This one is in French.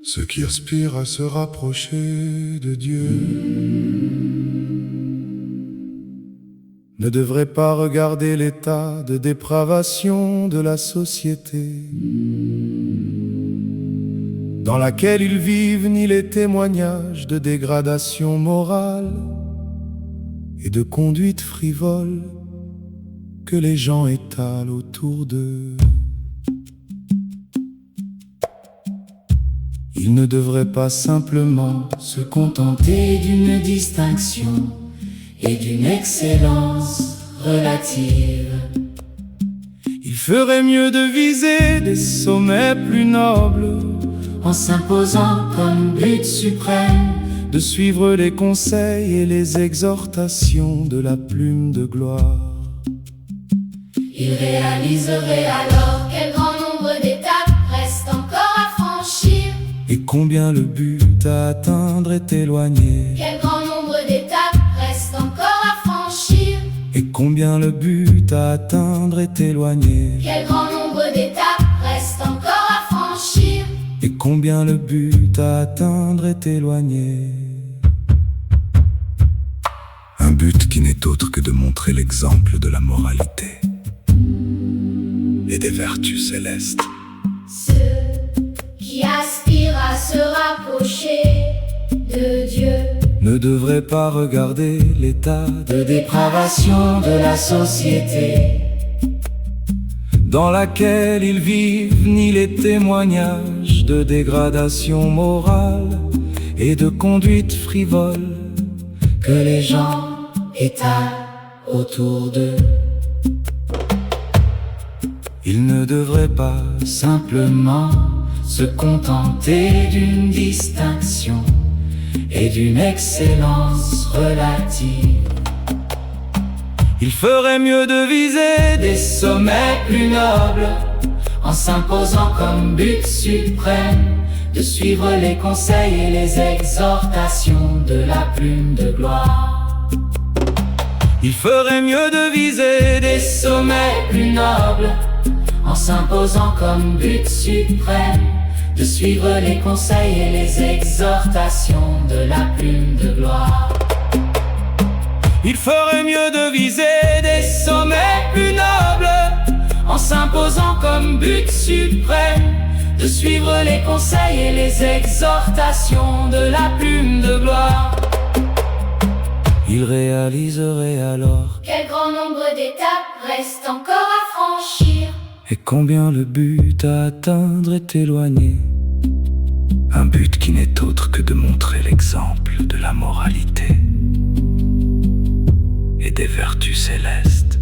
Ceux qui aspirent à se rapprocher de Dieu ne devraient pas regarder l'état de dépravation de la société dans laquelle ils vivent, ni les témoignages de dégradation morale et de conduite frivole que les gens étalent autour d'eux. Ils ne devraient pas simplement se contenter d'une distinction et d'une excellence relative. Il ferait mieux de viser des sommets plus nobles, en s'imposant comme but suprême de suivre les conseils et les exhortations de la plume de gloire. Il réaliserait alors quel grand nombre d'étapes restent encore à franchir, et combien le but à atteindre est éloigné. quel grand nombre d'étapes restent encore à franchir, Et combien le but à atteindre est éloigné. quel grand nombre d'étapes restent encore à franchir, Et combien le but à atteindre est éloigné. Un but qui n'est autre que de montrer l'exemple de la moralité et des vertus célestes. ceux qui aspirent à se rapprocher de Dieu Ne devraient pas regarder l'état de dépravation de la société dans laquelle ils vivent, ni les témoignages de dégradation morale et de conduite frivole que les gens étalent autour d'eux. Ils ne devraient pas simplement se contenter d'une distinction et d'une excellence relative. Il ferait mieux de viser des sommets plus nobles, en s'imposant comme but suprême de suivre les conseils et les exhortations de la plume de gloire. Il ferait mieux de viser des sommets plus nobles, en s'imposant comme but suprême de suivre les conseils et les exhortations de la plume de gloire. Il ferait mieux de viser des sommets plus nobles, en s'imposant comme but suprême de suivre les conseils et les exhortations de la plume de gloire. Il réaliserait alors quel grand nombre d'étapes restent encore à franchir, et combien le but à atteindre est éloigné. Un but qui n'est autre que de montrer l'exemple de la moralité et des vertus célestes.